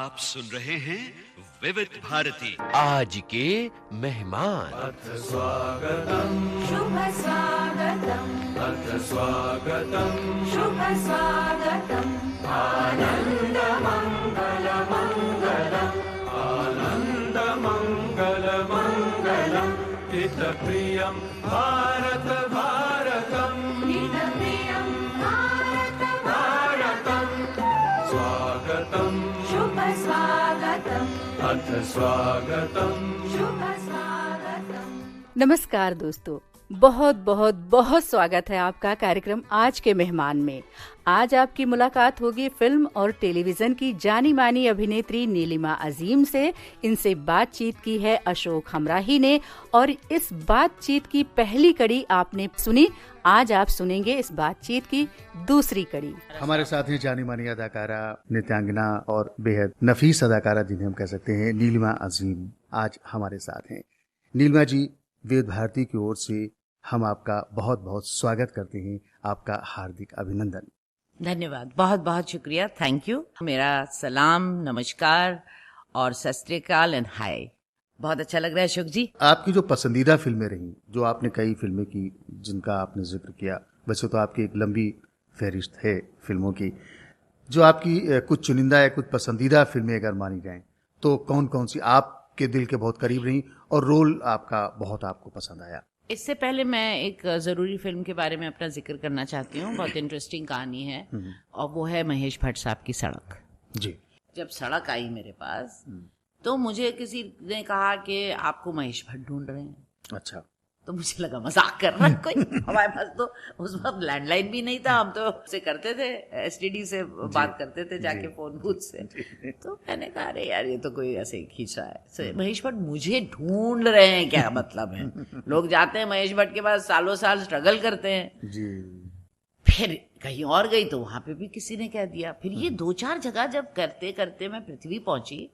आप सुन रहे हैं विविध भारती। आज के मेहमान। अथ स्वागतम् शुभ स्वागतम् अथ स्वागतम् शुभ स्वागतम् आनन्दमङ्गलमङ्गलम् आनन्दमङ्गलमङ्गलम् हितप्रियं भारत भारतम् हितप्रियं भारत भारतम् स्वागतम् शुभ स्वागतम् अथ स्वागतम् शुभ स्वागतम्। नमस्कार दोस्तों, बहुत बहुत बहुत स्वागत है आपका कार्यक्रम आज के मेहमान में। आज आपकी मुलाकात होगी फिल्म और टेलीविजन की जानी मानी अभिनेत्री नीलिमा अजीम से। इनसे बातचीत की है अशोक हमराही ने और इस बातचीत की पहली कड़ी आपने सुनी। आज आप सुनेंगे इस बातचीत की दूसरी कड़ी। हमारे साथ हैं जानी मानी अदाकारा, नृत्यांगना और बेहद नफीस अदाकारा जिन्हें हम कह सकते हैं नीलिमा अजीम आज हमारे साथ हैं। नीलिमा जी, विविध भारती की ओर से हम आपका बहुत बहुत स्वागत करते हैं। आपका हार्दिक अभिनंदन। धन्यवाद, बहुत बहुत शुक्रिया, थैंक यू। मेरा सलाम, नमस्कार और सत श्री अकाल एंड हाय। बहुत अच्छा लग रहा है अशोक जी। आपकी जो पसंदीदा फिल्में रही, जो आपने कई फिल्में की जिनका आपने जिक्र किया, वैसे तो आपकी एक लंबी फहरिस्त है फिल्मों की, जो आपकी कुछ चुनिंदा या कुछ पसंदीदा फिल्में अगर मानी जाएं तो कौन कौन सी आपके दिल के बहुत करीब रही और रोल आपका बहुत आपको पसंद आया? इससे पहले मैं एक जरूरी फिल्म के बारे में अपना जिक्र करना चाहती हूँ। बहुत इंटरेस्टिंग कहानी है और वो है महेश भट्ट साहब की सड़क। जी। जब सड़क आई मेरे पास तो मुझे किसी ने कहा कि आपको महेश भट्ट ढूंढ रहे हैं। अच्छा। तो मुझे लगा मजाक कर रहा है कोई। हमारे पास तो उस वक्त लैंडलाइन भी नहीं था, हम तो से करते थे, एसटीडी से बात करते थे जाके फोन बूथ से। तो मैंने कहा अरे यार ये तो कोई ऐसे खींच रहा है। महेश भट्ट मुझे ढूंढ रहे हैं, क्या मतलब है? लोग जाते हैं महेश भट्ट के पास, सालों साल स्ट्रगल करते हैं जी। फिर कहीं और गई तो वहां पे भी किसी ने कह दिया। फिर ये दो चार जगह जब करते करते मैं पृथ्वी पहुंची,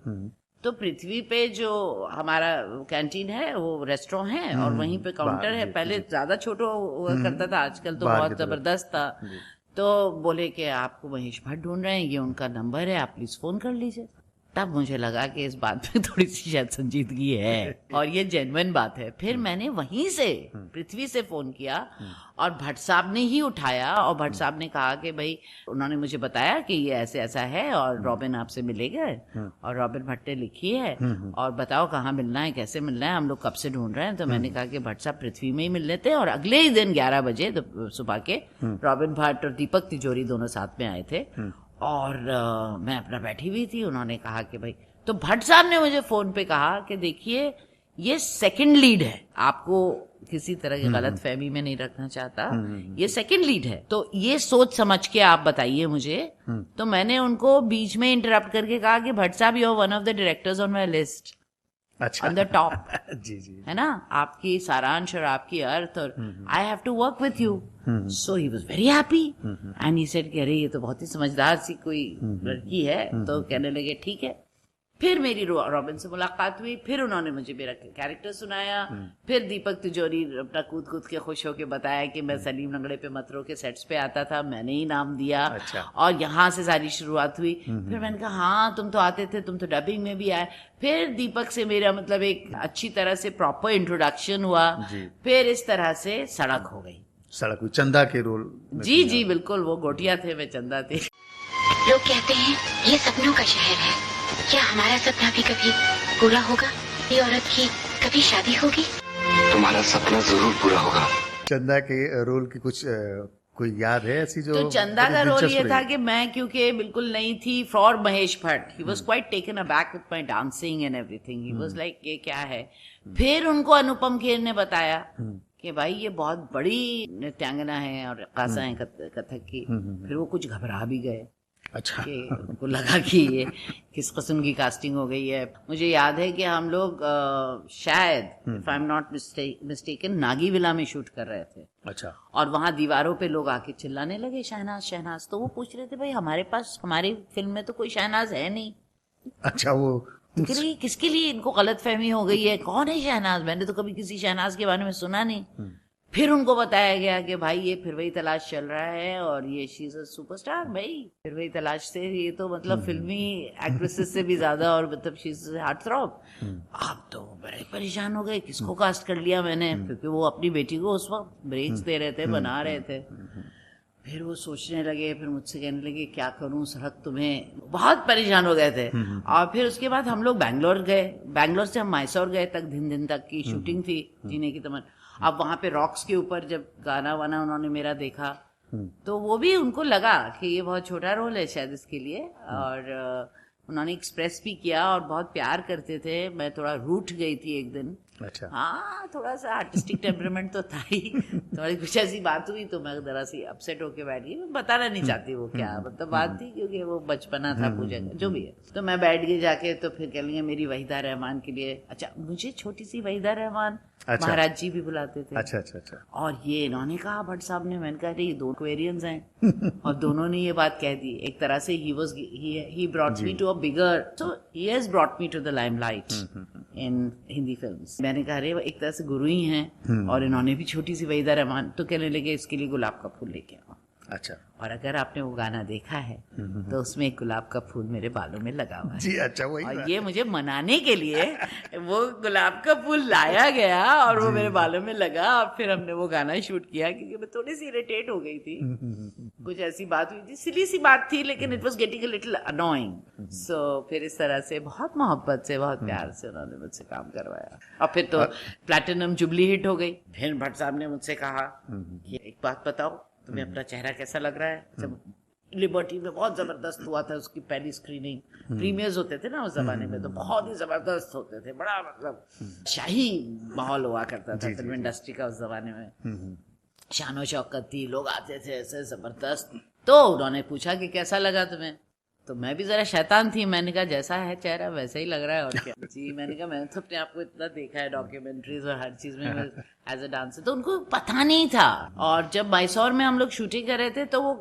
तो पृथ्वी पे जो हमारा कैंटीन है वो रेस्टोरेंट है और वहीं पे काउंटर है। पहले ज्यादा छोटा हुआ करता था, आजकल तो बहुत जबरदस्त था। तो बोले कि आपको महेश भट्ट ढूंढ रहे हैं, ये उनका नंबर है, आप प्लीज फोन कर लीजिए। तब मुझे लगा कि इस बात में थोड़ी सी शायद संजीदगी है और ये जेन्युइन बात है। फिर मैंने वहीं से पृथ्वी से फोन किया और भट्ट साहब ने ही उठाया और भट्ट साहब ने कहा कि भाई, उन्होंने मुझे बताया कि ये ऐसे ऐसा है और रॉबिन आपसे मिलेगा और रॉबिन भट्ट ने लिखी है और बताओ कहाँ मिलना है, कैसे मिलना है, हम लोग कब से ढूंढ रहे हैं। तो मैंने कहा कि भट्ट साहब पृथ्वी में ही मिल लेते हैं। और अगले ही दिन 11 बजे सुबह के रॉबिन भट्ट और दीपक तिजोरी दोनों साथ में आए थे और मैं अपना बैठी हुई थी। उन्होंने कहा कि भाई, तो भट्ट साहब ने मुझे फोन पे कहा कि देखिए ये सेकंड लीड है, आपको किसी तरह की गलत फहमी में नहीं रखना चाहता, ये सेकंड लीड है, तो ये सोच समझ के आप बताइए मुझे। तो मैंने उनको बीच में इंटरप्ट करके कहा कि भट्ट साहब, you are one of the directors on my list, अच्छा, ऑन द टॉप। जी जी, है ना, आपकी सारांश और आपकी अर्थ, और I have to work with you. So he was very happy and he said कि अरे ये तो बहुत ही समझदार सी कोई लड़की है। तो कहने लगे ठीक है। फिर मेरी रॉबिन से मुलाकात हुई, फिर उन्होंने मुझे मेरा कैरेक्टर सुनाया। फिर दीपक तिजोरी अपना कूद कूद के खुश होके बताया कि मैं सलीम लंगड़े पे मतरो के सेट्स पे आता था, मैंने ही नाम दिया। अच्छा। और यहाँ से सारी शुरुआत हुई। फिर मैंने कहा हाँ तुम तो आते थे, तुम तो डबिंग में भी आए। फिर दीपक से मेरा मतलब एक अच्छी तरह से प्रॉपर इंट्रोडक्शन हुआ। फिर इस तरह से सड़क हो गई। सड़क हुई, चंदा के रोल। जी जी बिल्कुल, वो गोटिया थे, मैं चंदा थी। लोग कहते हैं ये सपनों का शहर है, क्या हमारा सपना भी कभी पूरा होगा? ये औरत की कभी शादी होगी? तुम्हारा सपना जरूर पूरा होगा। चंदा के रोल की कुछ कोई याद है ऐसी जो? तो चंदा का रोल ये था कि मैं क्योंकि बिल्कुल नई थी for Mahesh Bhatt, he was quite taken aback with my dancing and everything. He was like ये क्या है। फिर उनको अनुपम खेर ने बताया कि भाई ये बहुत बड़ी नृत्यांगना है और रक्कासा है कथक की। फिर वो कुछ घबरा भी गए। अच्छा। कि उनको लगा कि ये किस किस्म की कास्टिंग हो गई है। मुझे याद है कि हम लोग शायद if I am not mistaken Nagi villa में शूट कर रहे थे। अच्छा। और वहां दीवारों पे लोग आके चिल्लाने लगे शहनाज शहनाज। तो वो पूछ रहे थे भाई हमारे पास, हमारी फिल्म में तो कोई शहनाज है नहीं। अच्छा। वो किसके लिए इनको गलत फहमी हो गई है, कौन है शहनाज? मैंने तो कभी किसी शहनाज के बारे में सुना नहीं। फिर उनको बताया गया कि भाई ये फिर वही तलाश चल रहा है और ये शी इज अ सुपरस्टार भाई, फिर वही तलाश से ये तो मतलब फिल्मी एक्ट्रेसेस से भी ज्यादा और मतलब शी इज हार्ट थ्रॉब। आप तो बड़े परेशान हो गए, किसको कास्ट कर लिया मैंने, क्योंकि वो अपनी बेटी को उस वक्त ब्रेक्स दे रहे थे, बना रहे थे। फिर वो सोचने लगे, फिर मुझसे कहने लगे क्या करूं सड़क, तुम्हें बहुत परेशान हो गए थे। और फिर उसके बाद हम लोग बैंगलोर गए, बैंगलोर से हम मैसूर गए तक, दिन तक की शूटिंग थी जीने की तमन्ना। अब वहां पे रॉक्स के ऊपर जब गाना वाना उन्होंने मेरा देखा तो वो भी उनको लगा कि ये बहुत छोटा रोल है शायद इसके लिए, और उन्होंने एक्सप्रेस भी किया और बहुत प्यार करते थे। मैं थोड़ा रूठ गई थी एक दिन। अच्छा। हाँ, थोड़ा सा आर्टिस्टिक टेम्परामेंट तो था ही, थोड़ी कुछ ऐसी बात हुई तो मैं जरा सी अपसेट होके बैठ गई। मैं बताना नहीं चाहती वो क्या मतलब बात थी, क्योंकि वो बचपना था पूजा का, जो भी है। तो मैं बैठ गई जाके, तो फिर कह लेंगे मेरी वहीदा रहमान के लिए, अच्छा मुझे छोटी सी वहीदा रहमान महाराज जी भी बुलाते थे। अच्छा अच्छा अच्छा। और ये इन्होंने कहा भट्ट साहब ने, मैंने कहा ये दो क्वेरियंस हैं और दोनों ने ये बात कह दी। एक तरह से he brought me to a bigger, so he has brought me to the limelight in Hindi films. मैंने कहा अरे एक तरह से गुरु ही हैं, और इन्होंने भी छोटी सी वहीदा रहमान, तो कहने लगे इसके लिए गुलाब का फूल लेके आओ। अच्छा। और अगर आपने वो गाना देखा है तो उसमें एक गुलाब का फूल मेरे बालों में लगा हुआ है। जी अच्छा, वही और ये मुझे मनाने के लिए वो गुलाब का फूल लाया गया और वो मेरे बालों में लगा, और फिर हमने वो गाना शूट किया, क्योंकि मैं थोड़ी सी इरिटेट हो गई थी। कुछ ऐसी बात हुई थी, सिली सी बात थी, लेकिन it was getting a little annoying. So फिर इस तरह से बहुत मोहब्बत से, बहुत प्यार से उन्होंने मुझसे काम करवाया, और फिर तो प्लैटिनम जुबली हिट हो गई। फिर भट्ट साहब ने मुझसे कहा कि एक बात बताओ, तुम्हें अपना चेहरा कैसा लग रहा है? जब लिबर्टी में बहुत जबरदस्त हुआ था उसकी पहली स्क्रीनिंग, प्रीमियर्स होते थे ना उस जमाने में, तो बहुत ही जबरदस्त होते थे, बड़ा मतलब शाही माहौल हुआ करता था फिल्म इंडस्ट्री का उस जमाने में। शानो शौकत थी, लोग आते थे ऐसे जबरदस्त। तो उन्होंने पूछा कि कैसा लगा तुम्हें? तो मैं भी जरा शैतान थी, मैंने कहा जैसा है चेहरा वैसा ही लग रहा है, और क्या। जी मैंने कहा मैंने तो अपने आप को इतना देखा है डॉक्यूमेंट्रीज और हर चीज में एज अ डांसर, तो उनको पता नहीं था। और जब मैसूर में हम लोग शूटिंग कर रहे थे तो वो,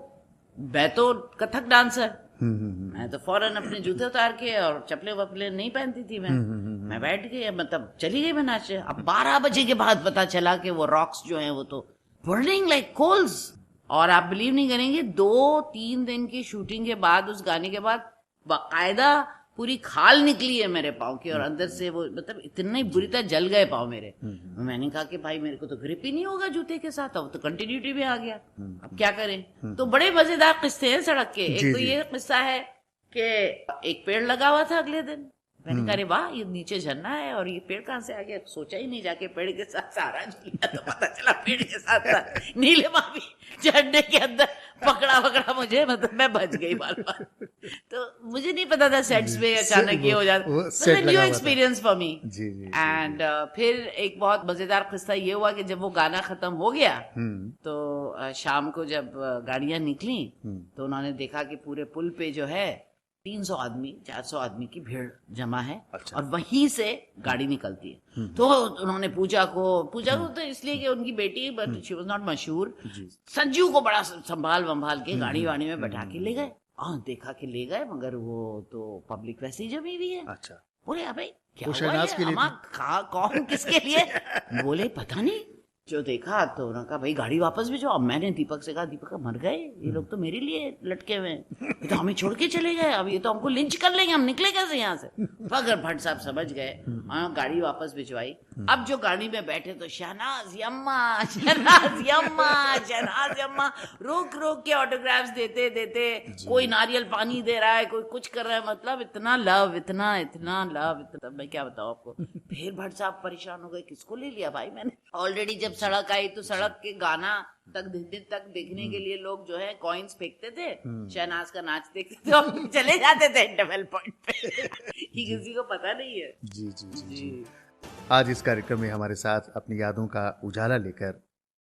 मैं तो कथक डांसर, मैं तो फौरन अपने जूते उतार के और चपले वपले नहीं पहनती थी मैं बैठ गई, मतलब चली गई मैं नाचे। अब 12 बजे के बाद पता चला कि वो रॉक्स जो हैं वो तो बर्निंग लाइक कोल्स। और आप बिलीव नहीं करेंगे, 2-3 दिन की शूटिंग के बाद, उस गाने के बाद बाकायदा पूरी खाल निकली है मेरे पाँव की, और अंदर से वो मतलब इतने बुरी तरह जल गए पाँव मेरे। मैंने कहा कि भाई मेरे को तो ग्रिप ही नहीं होगा जूते के साथ, अब तो कंटिन्यूटी भी आ गया, अब क्या करें। तो बड़े मजेदार किस्से हैं सड़क के। एक तो ये किस्सा है कि एक पेड़ लगा हुआ था अगले दिन, मैंने कहा अरे वाह ये नीचे झरना है और ये पेड़ कहाँ से आ गया, सोचा ही नहीं, जाके पेड़ के साथ सहारा लिया तो पता चला पेड़ के साथ नीलिमा भी झरने के अंदर पकड़ा मुझे, मतलब मैं बच गई बार। तो मुझे नहीं पता था सेट्स पे अचानक ये हो जाता, new experience for me. And फिर एक बहुत मजेदार किस्सा ये हुआ कि जब वो गाना खत्म हो गया तो शाम को जब गाड़ियां निकली तो उन्होंने देखा कि पूरे पुल पे जो है 300 आदमी 400 आदमी की भीड़ जमा है। अच्छा। और वहीं से गाड़ी निकलती है। तो उन्होंने पूजा को तो इसलिए कि उनकी बेटी, बट शी वाज नॉट मशहूर, संजू को बड़ा संभाल के गाड़ी वाड़ी में बैठा के ले गए। देखा कि ले गए, मगर वो तो पब्लिक वैसे ही जमी हुई है। अच्छा। बोले अबे क्या हुआ, कौन किसके लिए? बोले पता नहीं। जो देखा तो उन्होंने कहा भाई गाड़ी वापस भेजो। अब मैंने दीपक से कहा, दीपक मर गए ये लोग, तो मेरे लिए लटके हुए हैं, ये तो हमें छोड़ के चले गए, अब ये तो हमको लिंच कर लेंगे, हम निकले कैसे यहाँ से? मगर भट्ट साहब समझ गए, गाड़ी वापस भिजवाई। अब जो गाड़ी में बैठे तो शहनाज यम्मा रोक के ऑटोग्राफ्स देते, कोई नारियल पानी दे रहा है, कोई कुछ कर रहा है, मतलब इतना लव, इतना लव, मैं क्या बताऊँ आपको। फिर भट्ट साहब परेशान हो गए, किसको ले लिया भाई मैंने। ऑलरेडी जब सड़क आई तो सड़क के गाना तक दिन तक देखने के लिए लोग जो है कॉइन्स फेंकते थे, शहनाज का नाच देखते थे, हम चले जाते थे इंटरवल पॉइंट पे। किसी को पता नहीं है। जी। आज इस कार्यक्रम में हमारे साथ अपनी यादों का उजाला लेकर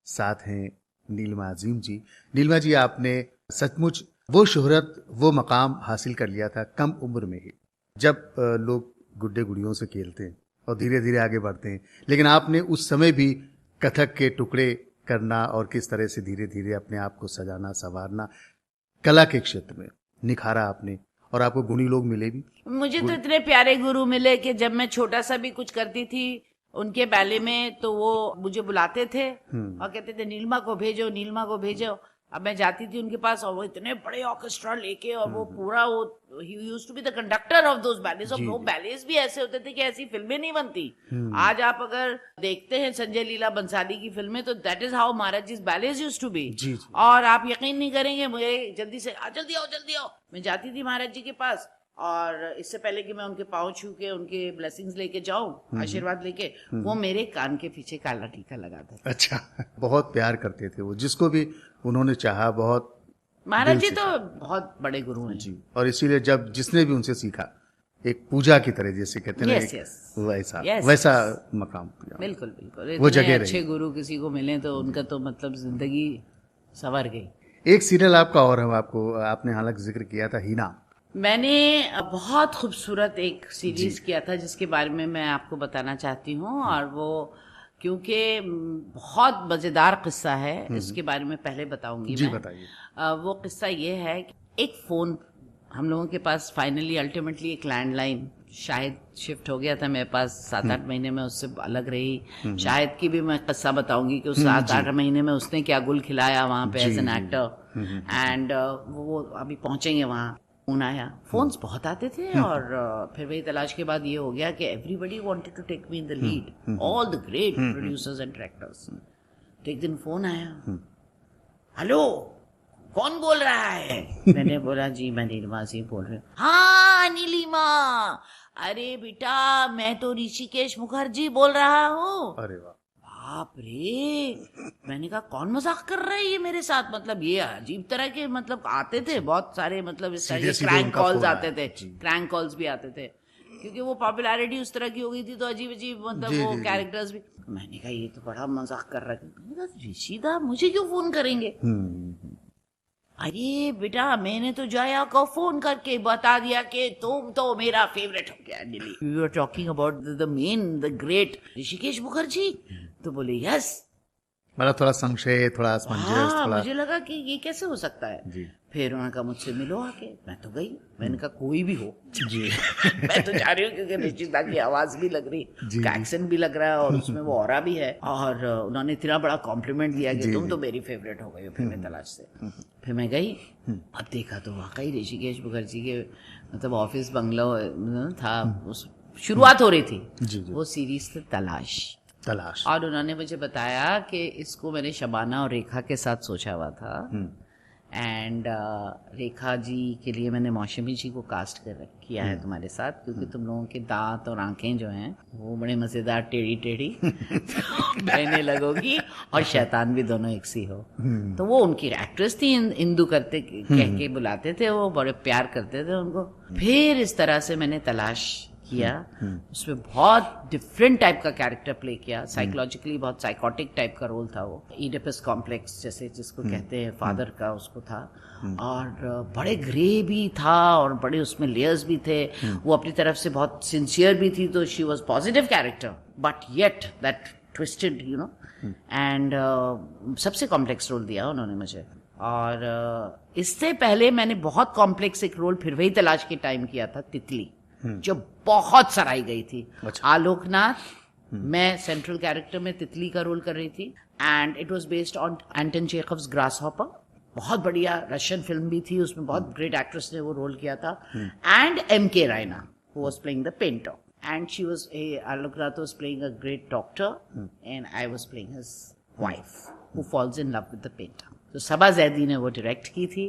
साथ हैं नीलिमा अजीम जी। नीलिमा जी, आपने सचमुच वो शोहरत, वो मकाम हासिल कर लिया था कम उम्र में ही। जब लोग गुड्डे गुड़ियों से खेलते हैं और धीरे धीरे आगे बढ़ते हैं, लेकिन आपने उस समय भी कथक के टुकड़े करना और किस तरह से धीरे धीरे अपने आप को सजाना संवारना, कला के क्षेत्र में निखारा आपने, और आपको गुणी लोग मिले भी। मुझे तो इतने प्यारे गुरु मिले कि जब मैं छोटा सा भी कुछ करती थी उनके बैले में तो वो मुझे बुलाते थे और कहते थे नीलिमा को भेजो, नीलिमा को भेजो। अब मैं जाती थी उनके पास और वो इतने बड़े ऑर्केस्ट्रा लेके और वो पूरा वो he used to be the conductor of those ballets. और वो बैलेस भी ऐसे होते थे कि ऐसी फिल्में नहीं बनती। आज आप अगर देखते हैं संजय लीला बंसाली की फिल्में तो that is how Maharaj ji ballets used to be. और आप यकीन नहीं करेंगे, मुझे जल्दी से जल्दी आओ जल्दी आओ। मैं जाती थी महाराज जी के पास और इससे पहले कि मैं उनके पाँव छू के उनके ब्लेसिंग्स लेके जाऊं, आशीर्वाद लेके, वो मेरे कान के पीछे काला टीका लगाते थे। अच्छा, बहुत प्यार करते थे वो, जिसको भी उन्होंने चाहा बहुत। महाराज जी तो बहुत बड़े गुरु हैं जी, और इसीलिए जब जिसने भी उनसे सीखा एक पूजा की तरह, जैसे कहते हैं वैसा मकाम। बिल्कुल बिल्कुल, वो जगह अच्छे गुरु किसी को मिले तो उनका तो मतलब जिंदगी संवर गई। एक सीरियल आपका और है, आपने हालांकि जिक्र किया था, हीना। मैंने बहुत खूबसूरत एक सीरीज किया था जिसके बारे में मैं आपको बताना चाहती हूँ। और वो क्योंकि बहुत मजेदार किस्सा है, इसके बारे में पहले बताऊंगी। जी मैं बताइए। वो किस्सा ये है कि एक फोन हम लोगों के पास फाइनली अल्टीमेटली एक लैंडलाइन शायद शिफ्ट हो गया था मेरे पास। 7-8 महीने में उससे अलग रही। शायद की भी मैं किस्सा बताऊंगी कि उस 7-8 महीने में उसने क्या गुल खिलाया वहां पे एज एन एक्टर। एंड वो अभी पहुंचेंगे वहां। फोन आया, फोन्स बहुत आते थे और फिर वही तलाश के बाद ये हो गया कि everybody wanted to take me in the lead, all the great producers and directors. तो एक दिन फोन आया, हेलो कौन बोल रहा है? मैंने बोला जी मैं नीलिमा सिंह बोल रही हूँ। हाँ नीलिमा, अरे बेटा मैं तो ऋषिकेश मुखर्जी बोल रहा हूँ। अरे वाह, बाप रे। मैंने कहा कौन मजाक कर रहा है ये मेरे साथ? मतलब ये अजीब तरह के मतलब आते थे बहुत सारे, मतलब इस तरह के क्रैंक कॉल्स आते थे, क्रैंक कॉल्स भी आते थे क्योंकि वो पॉपुलैरिटी उस तरह की हो गई थी। तो अजीब अजीब मतलब वो कैरेक्टर्स भी। मैंने कहा ये तो बड़ा मजाक कर रहा है। मैंने कहा ऋषिदा मुझे क्यों फोन करेंगे? अरे बेटा मैंने तो जया को फोन करके बता दिया कि तुम तो मेरा फेवरेट हो गया नीली। We are talking about the man the great Hrishikesh Mukherjee. तो बोले यस। मतलब थोड़ा संशय, थोड़ा असमंजस, थोड़ा मुझे लगा कि ये कैसे हो सकता है जी। फिर उन्होंने कहा मुझसे मिलो आके। मैं तो गई। मैंने कहा कोई भी हो जी मैं तो जा रही हूँ क्योंकि निश्चिता की आवाज भी लग रही, एक्सेंट भी लग रहा है और उसमें वो ऑरा भी है। और उन्होंने इतना बड़ा कॉम्प्लीमेंट दिया कि तुम तो मेरी फेवरेट हो गई हो फिल्म तलाश से। फिर मैं गई, अब देखा तो वाकई ऋषिकेश मुखर्जी के मतलब ऑफिस बंगला था, शुरुआत हो रही थी। वो सीरीज थी तलाश। और उन्होंने मुझे बताया कि इसको मैंने शबाना और रेखा के साथ सोचा हुआ था। एंड रेखा जी के लिए मैंने मौसमी जी को कास्ट किया है तुम्हारे साथ, क्योंकि तुम लोगों के दांत और आंखें जो हैं वो बड़े मजेदार टेढ़ी टेढ़ी कहने लगोगी और शैतान भी दोनों एक सी हो। तो वो उनकी एक्ट्रेस थी, इंदु करते कह के बुलाते थे, वो बड़े प्यार करते थे उनको। फिर इस तरह से मैंने तलाश किया। उसमें बहुत डिफरेंट टाइप का कैरेक्टर प्ले किया, साइकोलॉजिकली बहुत साइकोटिक टाइप का रोल था वो। इडिपस कॉम्प्लेक्स जैसे जिसको कहते हैं फादर का, उसको था। और बड़े ग्रे भी था और बड़े उसमें लेयर्स भी थे। वो अपनी तरफ से बहुत सिंसियर भी थी, तो she was positive character but yet that twisted you know. And सबसे कॉम्प्लेक्स रोल दिया उन्होंने मुझे। और इससे पहले मैंने बहुत कॉम्प्लेक्स एक रोल फिर वही तलाश के टाइम किया था, तितली, जो बहुत सराही गई थी। अच्छा। आलोकनाथ, मैं सेंट्रल कैरेक्टर में तितली का रोल कर रही थी। And it was based on Anton Chekhov's grasshopper. बहुत बढ़िया रशियन फिल्म भी थी, उसमें बहुत ग्रेट एक्ट्रेस ने वो रोल किया था। And M.K. Raina who was playing the painter, and she was Alok Nath was playing a great doctor and I was playing his wife who falls in love with the painter. तो सबा जैदी ने वो direct की थी।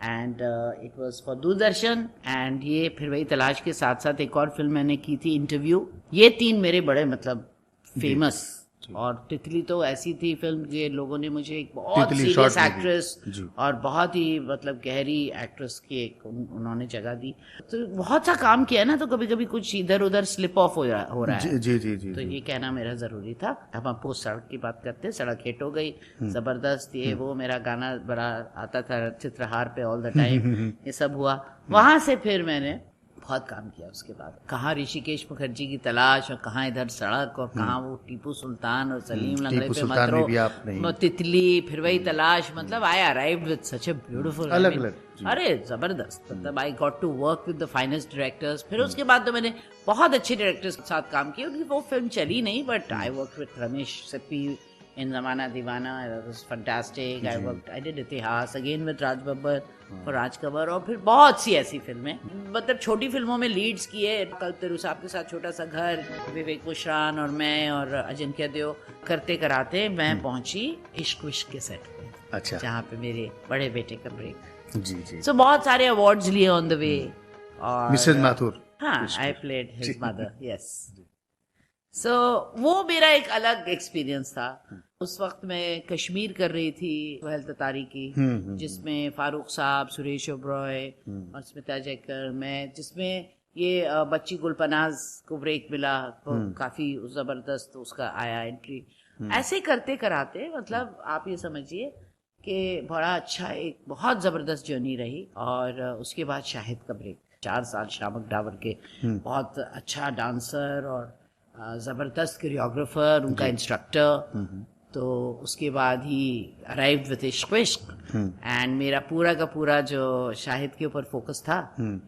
And it was for Doordarshan. And ये फिर वही तलाश के साथ साथ एक और फिल्म मैंने की थी, इंटरव्यू। ये 3 मेरे बड़े मतलब फेमस। और तितली तो ऐसी थी फिल्म कि लोगों ने मुझे एक बहुत सीरियस एक्ट्रेस और बहुत ही मतलब गहरी एक्ट्रेस की एक उन्होंने जगह दी। तो बहुत सा काम किया ना, तो कभी कभी कुछ इधर उधर स्लिप ऑफ हो रहा है। तो ये कहना मेरा जरूरी था। अब आपको सड़क की बात करते हैं। सड़क हिट हो गई, जबरदस्त। ये वो मेरा गाना बड़ा आता था चित्रहार पे ऑल द टाइम, ये सब हुआ। वहां से फिर मैंने बहुत काम किया उसके बाद। कहाँ ऋषिकेश मुखर्जी की तलाश और कहाँ इधर सड़क और कहाँ वो टीपू सुल्तान और सलीम लंगड़े टीपू पे सुल्तान मत में भी आप रो, नहीं। तितली, फिर वही तलाश, मतलब I arrived with such a beautiful, अलग-अलग, जी। अरे जबरदस्त, मतलब I got to work with the finest directors. फिर उसके बाद तो मैंने बहुत अच्छे डायरेक्टर्स के साथ काम किया, उनकी वो फिल्म चली नहीं, but I work with Ramesh Sippy in Zamana Divana. It was fantastic. I did इतिहास again with राज बब्बर और राज कबर, और फिर बहुत सी ऐसी फिल्में, मतलब छोटी फिल्मों में लीड्स किए। कल तेरू साहब के साथ छोटा सा घर, विवेक मुश्रान और मैं और अजिंक्य देव करते कराते मैं पहुंची इश्क विश्क के सेट पे। अच्छा। जहाँ पे मेरे बड़े बेटे का ब्रेक। जी जी। सो बहुत सारे अवार्ड्स लिए ऑन द वे। और मिसेज माथुर। हाँ, I played his mother, yes. So वो मेरा एक अलग एक्सपीरियंस था। उस वक्त मैं कश्मीर कर रही थी वहल ततारी की, जिसमें फारूक साहब, सुरेश ओबरॉय और स्मिता जयकर, मैं, जिसमें ये बच्ची गुलपनाज को ब्रेक मिला, तो काफी जबरदस्त उसका आया एंट्री। ऐसे करते कराते, मतलब आप ये समझिए कि बड़ा अच्छा, एक बहुत जबरदस्त जर्नी रही। और उसके बाद शाहिद का ब्रेक, 4 साल शामक डावर के, बहुत अच्छा डांसर और जबरदस्त कोरियोग्राफर, उनका इंस्ट्रक्टर। तो उसके बाद ही अराइव्ड विद इश्क विश्क, एंड मेरा पूरा का पूरा जो शाहिद के ऊपर फोकस था,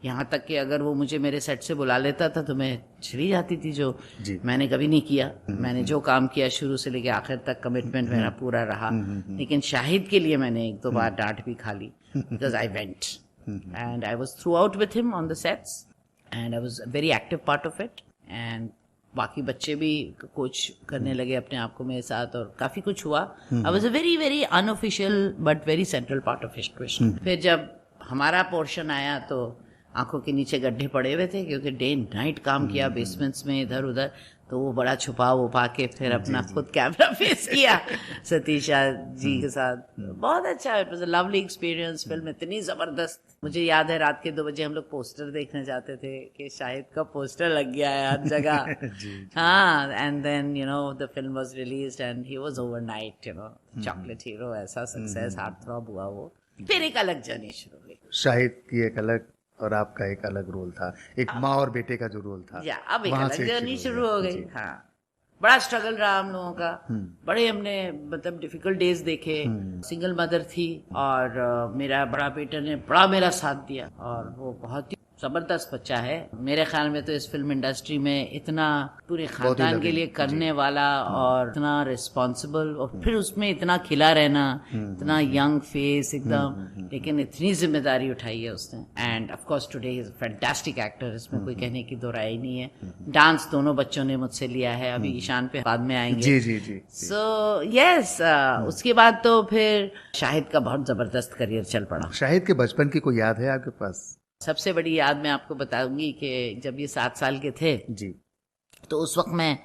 यहाँ तक कि अगर वो मुझे मेरे सेट से बुला लेता था तो मैं चली जाती थी, जो मैंने कभी नहीं किया। मैंने जो काम किया शुरू से लेकर आखिर तक कमिटमेंट मेरा पूरा रहा। लेकिन शाहिद के लिए मैंने 1-2 बार डांट भी खा ली, because I went and I was throughout with him on the sets, and I was a very active part of it. And बाकी बच्चे भी कोच करने लगे अपने आप को मेरे साथ, और काफी कुछ हुआ। आई was a very very unofficial but very central part of इश्क विश्क। फिर जब हमारा पोर्शन आया तो आंखों के नीचे गड्ढे पड़े हुए थे, क्योंकि डे नाइट काम किया बेसमेंट्स में इधर उधर, तो वो बड़ा छुपा वुपा के फिर अपना खुद कैमरा फेस किया सतीशा जी के साथ। बहुत अच्छा, it was a lovely experience. Film इतनी जबरदस्त, मुझे याद है रात के 2 बजे हम लोग पोस्टर देखने जाते थे कि शाहिद का पोस्टर लग गया है हर जगह। हाँ, and then you know the film was released and he was overnight, you know, chocolate hero, ऐसा सक्सेस, हार्ट थ्रॉब हुआ वो। फिर एक अलग जर्नी शुरू हुई। शाहिद की एक अलग और आपका एक अलग रोल था, एक माँ और बेटे का जो रोल था, या अब एक अलग जर्नी शुरू हो गई। हाँ, बड़ा स्ट्रगल रहा हम लोगों का, बड़े हमने मतलब डिफिकल्ट डेज देखे। सिंगल मदर थी, और मेरा बड़ा बेटा ने बड़ा मेरा साथ दिया, और वो बहुत ही जबरदस्त बच्चा है। मेरे ख्याल में तो इस फिल्म इंडस्ट्री में इतना पूरे खानदान के लिए करने वाला और इतना रिस्पॉन्सिबल, और फिर उसमें इतना खिला रहना, इतना यंग फेस एकदम, लेकिन इतनी जिम्मेदारी उठाई है उसने। And of course today he is a fantastic actor, इसमें कोई कहने की दो राय नहीं है। डांस दोनों बच्चों ने मुझसे लिया है, अभी ईशान पे बाद में आएंगे। जी जी जी। सो यस, उसके बाद तो फिर शाहिद का बहुत जबरदस्त करियर चल पड़ा। शाहिद के बचपन की कोई याद है आपके पास? सबसे बड़ी याद मैं आपको बताऊंगी कि जब ये 7 साल के थे जी, तो उस वक्त मैं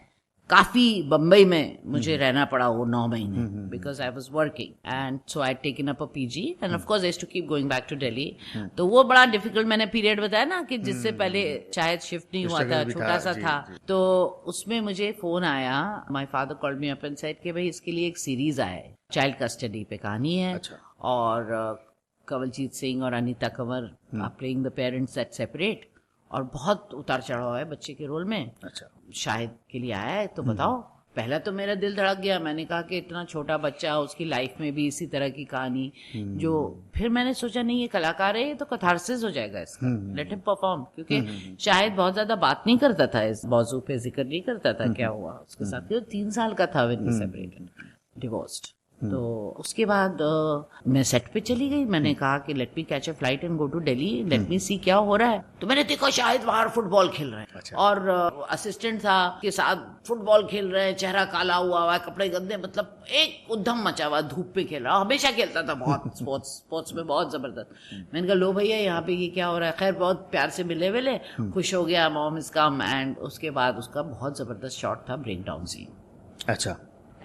काफी बम्बई में मुझे रहना पड़ा वो 9 महीने, because I was working and so I taken up a PG and of course I used to keep going back to Delhi. तो वो बड़ा डिफिकल्ट मैंने पीरियड बताया ना कि जिससे पहले शायद शिफ्ट नहीं हुआ था, छोटा सा था। तो उसमें मुझे फोन आया, my father called me up and said कि भाई इसके लिए एक सीरीज आया है, चाइल्ड कस्टडी पे कहानी है, और कवलजीत सिंह और Anita Kanwar are playing the parents that separate, और बहुत उतार चढ़ाव है बच्चे के रोल में। अच्छा, शाहिद के लिए आया है, तो बताओ। पहला तो मेरा दिल धड़क गया, मैंने कहा कि इतना छोटा बच्चा, उसकी लाइफ में भी इसी तरह की कहानी, जो फिर मैंने सोचा नहीं ये कलाकार है, ये तो कथारसिस हो जाएगा इसका, लेट हिम परफॉर्म। क्योंकि शाहिद बहुत ज्यादा बात नहीं करता था, इस मौजू पे जिक्र नहीं करता था क्या हुआ उसके साथ। वो 3 साल का था व्हेन ही सेपरेटेड, डिवोर्स्ड। तो उसके बाद मैं सेट पे चली गई, मैंने कहा कि let me catch a flight and go to Delhi, let me see क्या हो रहा है। तो मैंने देखा शाहिद बाहर फुटबॉल खेल रहे हैं, और असिस्टेंट था के साथ फुटबॉल खेल रहे हैं, चेहरा काला हुआ है, कपड़े गंदे, मतलब एक उद्यम मचा हुआ, धूप पे खेल रहा, हमेशा खेलता था बहुत स्पोर्ट्स में बहुत जबरदस्त। मैंने कहा लो भैया यहाँ पे ये क्या हो रहा है। खैर बहुत प्यार से मिले वेले, खुश हो गया, मॉम इज कम। एंड उसके बाद उसका बहुत जबरदस्त शॉट था, ब्रेक डाउन सीन। अच्छा।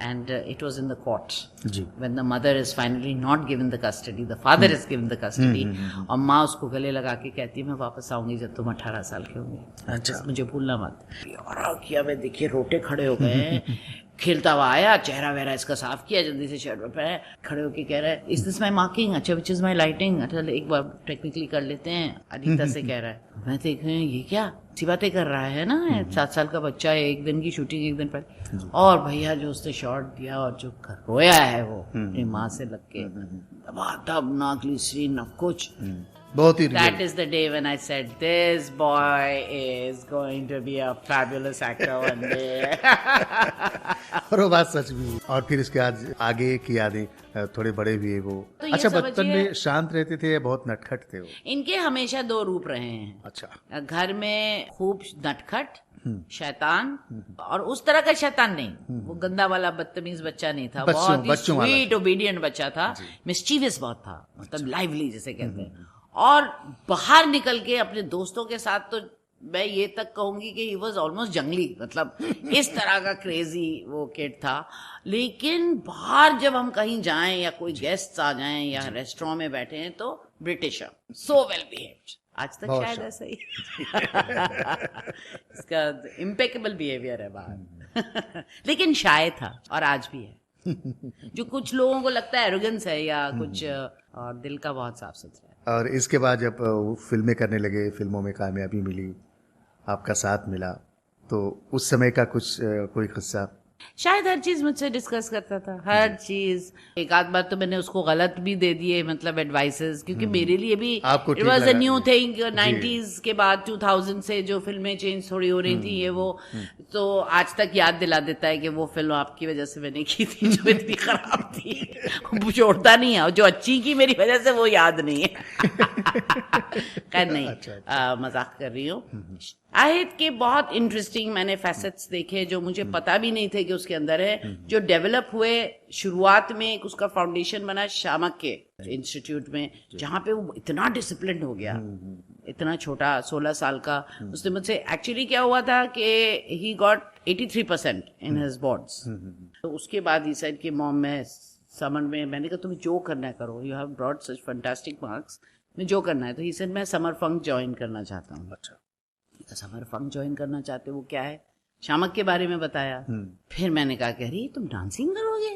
And it was in the court जी, when the mother is finally not given the custody, the father is given the custody, और माँ उसको गले लगा के कहती है मैं वापस आऊंगी जब तुम 18 साल के होंगे, अच्छा मुझे भूलना मत। और किया मैं देखिए रोटे खड़े हो गए हैं, खेलता हुआ आया, चेहरा वेहरा इसका साफ किया, जल्दी से शर्ट पे खड़े होके कह रहा है इज दिस माई मार्किंग, अच्छा विच इज माई लाइटिंग, अच्छा एक बार टेक्निकली कर लेते हैं, अनीता से कह रहा है। मैं देख रही हूँ ये क्या सी बातें कर रहा है ना, 7 साल का बच्चा है, एक दिन की शूटिंग एक दिन पहले, और भैया जो उसने शॉट दिया और जो रोया है वो अपनी माँ से लग के, दबादब नाकली सीन सब कुछ, बहुत ही That is the day when I said, this boy is going to be a fabulous actor one day. और वो बात सच भी। और फिर इसके आज आगे की यादें, थोड़े बड़े भी है वो। तो ये अच्छा, समझिए- बचपन में शांत रहते थे या बहुत नटखट थे वो? इनके हमेशा 2 रूप रहे हैं। अच्छा। घर में खूब नटखट, शैतान, और उस तरह का शैतान नहीं, वो गंदा वाला बदतमीज बच्चा नहीं था, बहुत ही बच्चों वाला। स्वीट ओबीडियंट बच्चा था, मिस्चीवियस बहुत था, मतलब लाइवली जिसे कहते हैं। और बाहर निकल के अपने दोस्तों के साथ तो मैं ये तक कहूंगी कि ही वॉज ऑलमोस्ट जंगली, मतलब इस तरह का क्रेजी वो किड था। लेकिन बाहर जब हम कहीं जाएं या कोई गेस्ट आ जाएं या रेस्टोरेंट में बैठे हैं तो ब्रिटिशर, सो वेल बिहेव्ड, आज तक शायद ऐसा ही इसका इम्पेकेबल बिहेवियर है बाहर लेकिन शायद था और आज भी है जो कुछ लोगों को लगता है एरोगेंस है या कुछ, और दिल का बहुत साफ सुथरा है। और इसके बाद जब फिल्में करने लगे, फिल्मों में कामयाबी मिली, आपका साथ मिला, तो उस समय का कुछ कोई किस्सा? शायद हर चीज मुझसे डिस्कस करता था, हर चीज। एक आध बार तो मैंने उसको गलत भी दे दिए, मतलब एडवाइसेस, क्योंकि मेरे लिए भी it was a new thing. 90s के बाद 2000 से जो फिल्में चेंज थोड़ी हो रही थी, ये वो, तो आज तक याद दिला देता है कि वो फिल्म आपकी वजह से मैंने की थी जो इतनी खराब थी, छोड़ता नहीं है। जो अच्छी की मेरी वजह से वो याद नहीं है खैर नहीं, मजाक कर रही हूँ। आहिद के बहुत इंटरेस्टिंग मैंने फैसेट्स देखे जो मुझे पता भी नहीं थे कि उसके अंदर है, जो डेवलप हुए। शुरुआत में एक उसका फाउंडेशन बना शामक के इंस्टीट्यूट में, जहाँ पे वो इतना डिसिप्लिन हो गया, इतना छोटा 16 साल का। उसने मुझसे, एक्चुअली क्या हुआ था कि he got 83% in his boards. तो उसके बाद ही सेड कि मॉम, मैं समर में, मैंने कहा तुम्हें जो करना है करो, you have brought such fantastic marks, मैं जो करना है। तो ही सेड मैं समर फंक ज्वाइन करना चाहता हूँ। अच्छा, समर फंक ज्वाइन करना चाहते हो, वो क्या है? शामक के बारे में बताया। फिर मैंने कहा कि अरे तुम डांसिंग करोगे?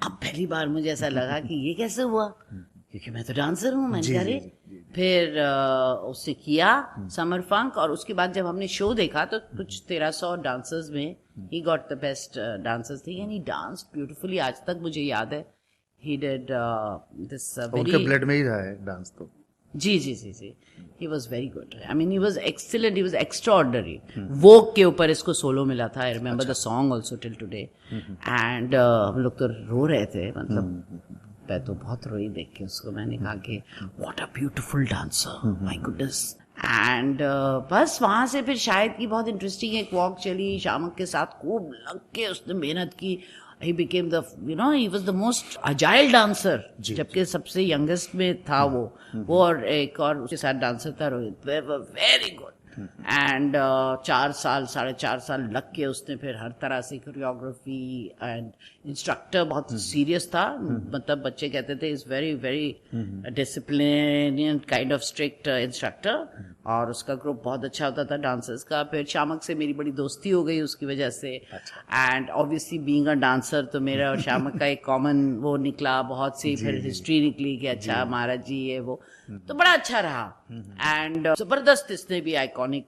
अब पहली बार मुझे ऐसा लगा कि ये कैसे हुआ, क्योंकि मैं तो डांसर हूँ। मैंने कहा अरे, फिर उसने किया समर फंक, और उसके बाद जब हमने शो देखा तो कुछ 1300 डांसर्स में he got the best dancers थे, यानी डांस ब्यूटीफुली। आज तक मुझे याद है ही डिड दिस उनके ब्लड में ही रहा है डांस तो। जी जी जी जी, he was very good. I mean, he was excellent, he was extraordinary. वोक के ऊपर इसको सोलो मिला था, I remember the song also till today. And हम लोग तो रो रहे थे, मतलब मैं तो बहुत रोई देख के उसको। मैंने कहा कि what a beautiful dancer, my goodness. And बस वहाँ से फिर शायद की बहुत इंटरेस्टिंग एक वॉक चली, शामक के साथ खूब लग के उसने मेहनत की। He became the, you know, he was the most agile dancer, जबकि सबसे यंगेस्ट में था वो और एक और उसके साथ डांसर था रोहित, वेरी गुड। एंड 4 साल 4.5 साल लग के उसने फिर हर तरह से कोरियोग्राफी एंड इंस्ट्रक्टर बहुत सीरियस था, मतलब बच्चे कहते थे is very very discipline kind of strict instructor, और उसका ग्रुप बहुत अच्छा होता था डांसर्स का। फिर शामक से मेरी बड़ी दोस्ती हो गई उसकी वजह से, and obviously being a dancer तो मेरा और शामक का एक कॉमन वो निकला, बहुत सी फिर हिस्ट्री निकली कि अच्छा महाराज जी ये वो, तो बड़ा अच्छा रहा। एंड जबरदस्त इसने भी आइकॉनिक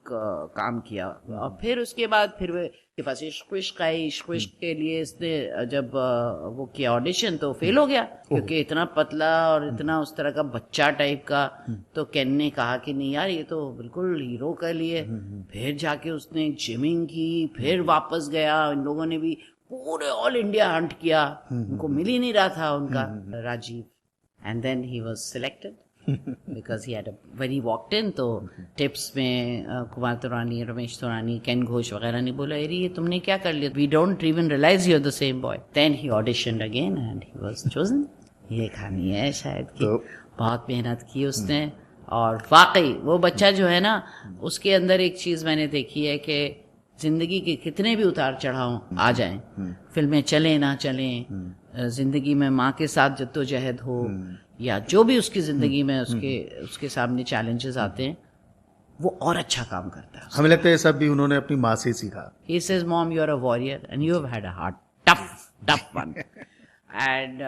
काम किया। और फिर उसके बाद फिर के पास इश्क आई, इश्क के लिए इसने जब वो किया ऑडिशन तो फेल हो गया, क्योंकि इतना पतला और इतना उस तरह का बच्चा टाइप का। तो केन ने कहा कि नहीं यार ये तो बिल्कुल हीरो के लिए। फिर जाके उसने जिमिंग की, फिर वापस गया। इन लोगों ने भी पूरे ऑल इंडिया हंट किया, उनको मिल ही नहीं रहा था उनका Rajiv. And then he was selected because he had a when he walked in, तो टिप्स में कुमार तोरानी, रमेश तोरानी, केन घोष वगैरह ने बोला अरे ये तुमने क्या कर लिया, we don't even realize you're the same boy. Then he auditioned again and he was chosen. ये कहानी है शायद कि बहुत मेहनत की उसने, और वाकई वो बच्चा जो है ना, उसके अंदर एक चीज मैंने देखी है कि जिंदगी के कितने भी उतार चढ़ाव आ जाएं, फिल्में चलें ना चलें, जिंदगी में माँ के साथ जद्दोजहद हो या जो भी उसकी जिंदगी में उसके सामने चैलेंजेस आते हैं, वो और अच्छा काम करता है। हमें लगता है ये सब भी उन्होंने अपनी माँ से सीखा। He says, Mom, you are a warrior and you have had a heart. Tough one. And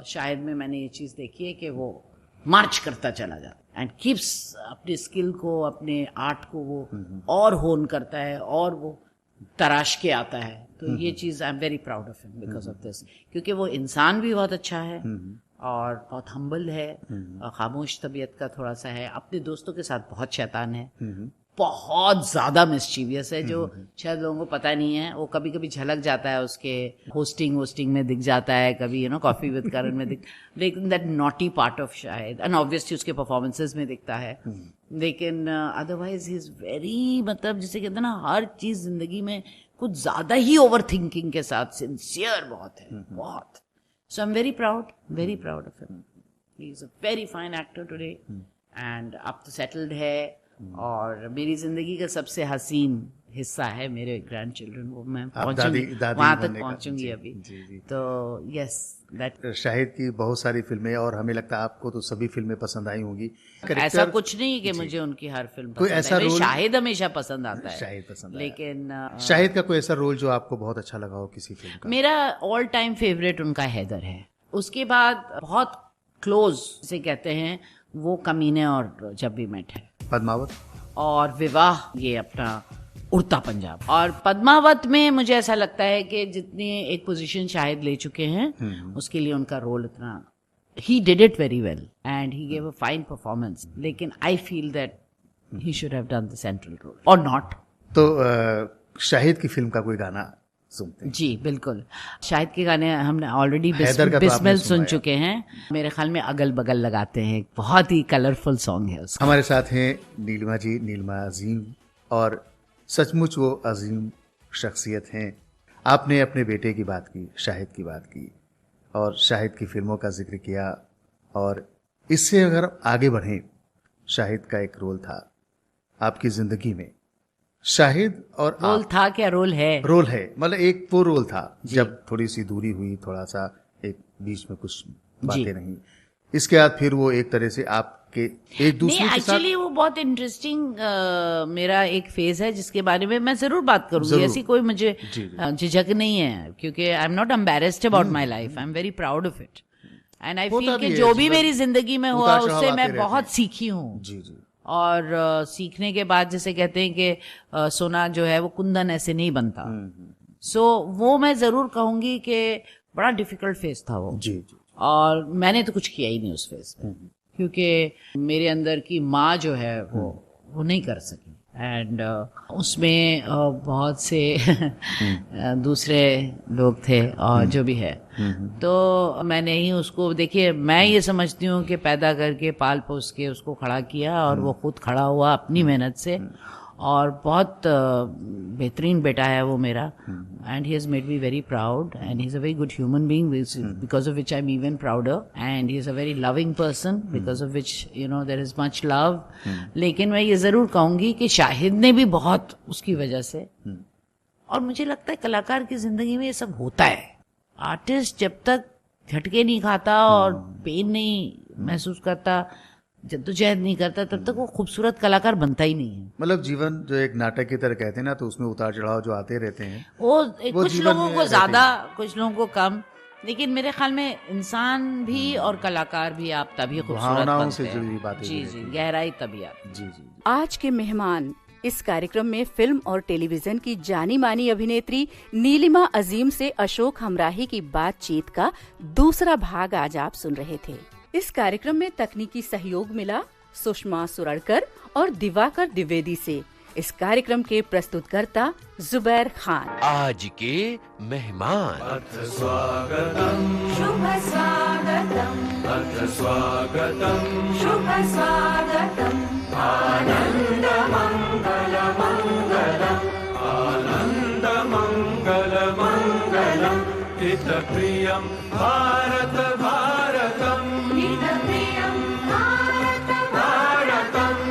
Shahid में मैंने ये चीज देखी है कि वो मार्च करता चला जाता एंड कीप्स अपने स्किल को, अपने आर्ट को वो और होन करता है और वो तराश के आता है। तो ये चीज आई am very proud of him because of this, क्योंकि वो इंसान भी बहुत अच्छा है और बहुत हम्बल है, खामोश तबीयत का थोड़ा सा है, अपने दोस्तों के साथ बहुत शैतान है, बहुत ज्यादा मिस्चीवियस है, जो शायद लोगों को पता नहीं है। वो कभी कभी झलक जाता है उसके होस्टिंग में दिख जाता है, कभी कॉफी विद करण में दिख, लेकिन that naughty part of Shahid, and obviously उसके परफॉर्मेंसेस में दिखता है। लेकिन अदरवाइज ही इज वेरी, मतलब जिसे कहते हैं ना, हर चीज जिंदगी में कुछ ज्यादा ही ओवर थिंकिंग के साथ सिंसियर बहुत है, बहुत। So I am very proud of him. He is a very fine actor today and अब तो सेटल्ड है, और मेरी जिंदगी का सबसे हसीन हिस्सा है मेरे ग्रैंड चिल्ड्रन। वो मैं पहुंचूंगी, वहां तक पहुंचूंगी अभी। जी। तो यस, दैट शाहिद की बहुत सारी फिल्में, और हमें लगता है आपको तो सभी फिल्में पसंद आई होंगी। ऐसा कुछ नहीं कि मुझे उनकी हर फिल्म कोई पसंद ऐसा है, रोल शाहिद हमेशा पसंद आता है, शाहिद पसंद, लेकिन शाहिद का कोई ऐसा रोल जो आपको बहुत अच्छा लगा हो किसी फिल्म का? मेरा ऑल टाइम फेवरेट उनका हैदर है। उसके बाद बहुत क्लोज से कहते हैं वो कमीने और जब भी मेट है, पद्मावत और विवाह, ये अपना उड़ता पंजाब। और पद्मावत में मुझे ऐसा लगता है कि जितनी एक पोजीशन शाहिद ले चुके हैं उसके लिए उनका रोल इतना, he did it very well and he gave a fine performance, लेकिन I feel that he should have done the central role और नॉट। तो शाहिद की फिल्म का कोई गाना सुनते हैं? जी बिल्कुल, शाहिद के गाने हमने ऑलरेडी हैदर का तो आपने बिस्मिल सुना सुन है। चुके हैं। मेरे ख्याल में अगल बगल लगाते हैं, बहुत ही कलरफुल सॉन्ग है उसका। हमारे साथ हैं नीलिमा जी, नीलिमा अजीम, और सचमुच वो अजीम शख्सियत हैं। आपने अपने बेटे की बात की, शाहिद की बात की, और शाहिद की फिल्मों का जिक्र किया, और इससे अगर आगे बढ़ें, शाहिद का एक रोल था आपकी जिंदगी में। शाहिद और रोल था क्या, रोल है? रोल है, मतलब एक वो रोल था जब थोड़ी सी दूरी हुई, थोड़ा सा एक बीच में कुछ बातें नहीं, इसके बाद फिर वो एक तरह से आपके एक दूसरे के साथ। एक्चुअली वो बहुत इंटरेस्टिंग मेरा एक फेज है जिसके बारे में मैं जरूर बात करूंगी। ऐसी कोई मुझे झिझक नहीं है, क्योंकि I am not embarrassed about my life, I am very proud of it and I feel कि जो भी मेरी जिंदगी में हुआ उससे मैं बहुत सीखी हूँ। जी जी। और सीखने के बाद जैसे कहते हैं कि सोना जो है वो कुंदन ऐसे नहीं बनता। सो वो मैं जरूर कहूंगी कि बड़ा डिफिकल्ट फेज था वो। जी जी। और मैंने तो कुछ किया ही नहीं उस फेज में, क्योंकि मेरे अंदर की माँ जो है वो नहीं कर सकी। एंड उसमें बहुत से दूसरे लोग थे और जो भी है, तो मैंने ही उसको, देखिए मैं ये समझती हूँ कि पैदा करके पाल पोस के उसको खड़ा किया, और वो खुद खड़ा हुआ अपनी मेहनत से, और बहुत बेहतरीन बेटा है वो मेरा। And he has made me very proud and he is a very good human being, because of which I am even prouder. And he is a very loving person, because of which there is much love. लेकिन मैं ये जरूर कहूंगी कि शाहिद ने भी बहुत उसकी वजह से, और मुझे लगता है कलाकार की जिंदगी में ये सब होता है। आर्टिस्ट जब तक झटके नहीं खाता और पेन नहीं महसूस करता, जद्दोजहद नहीं करता, तब तक वो खूबसूरत कलाकार बनता ही नहीं है। मतलब जीवन जो एक नाटक की तरह कहते हैं ना, तो उसमें उतार चढ़ाव जो आते रहते हैं, वो कुछ जीवन लोगों में को रहते ज्यादा, कुछ लोगों को कम, लेकिन मेरे ख्याल में इंसान भी और कलाकार भी आप तभी खूबसूरत भावनाओं बनते से हैं। जुड़ी बातें जी रहती जी, हैं। गहराई तभी आती है। जी जी। आज के मेहमान इस कार्यक्रम में फिल्म और टेलीविजन की जानी मानी अभिनेत्री नीलिमा अजीम से अशोक हमराही की बातचीत का दूसरा भाग आज आप सुन रहे थे। इस कार्यक्रम में तकनीकी सहयोग मिला सुषमा सुरड़कर और दिवाकर द्विवेदी से। इस कार्यक्रम के प्रस्तुतकर्ता जुबैर खान। आज के मेहमान अथ स्वागतम् शुभ स्वागतम् अथ स्वागतम् शुभ स्वागतम् आनन्दमङ्गलमङ्गलम् आनन्दमङ्गलमङ्गलम् हितप्रियं भारत भारतम् हितप्रियं भारत भारतम्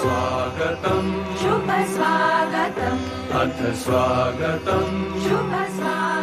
स्वागतम् शुभ स्वागतम् अथ स्वागतम् शुभ स्वागतम्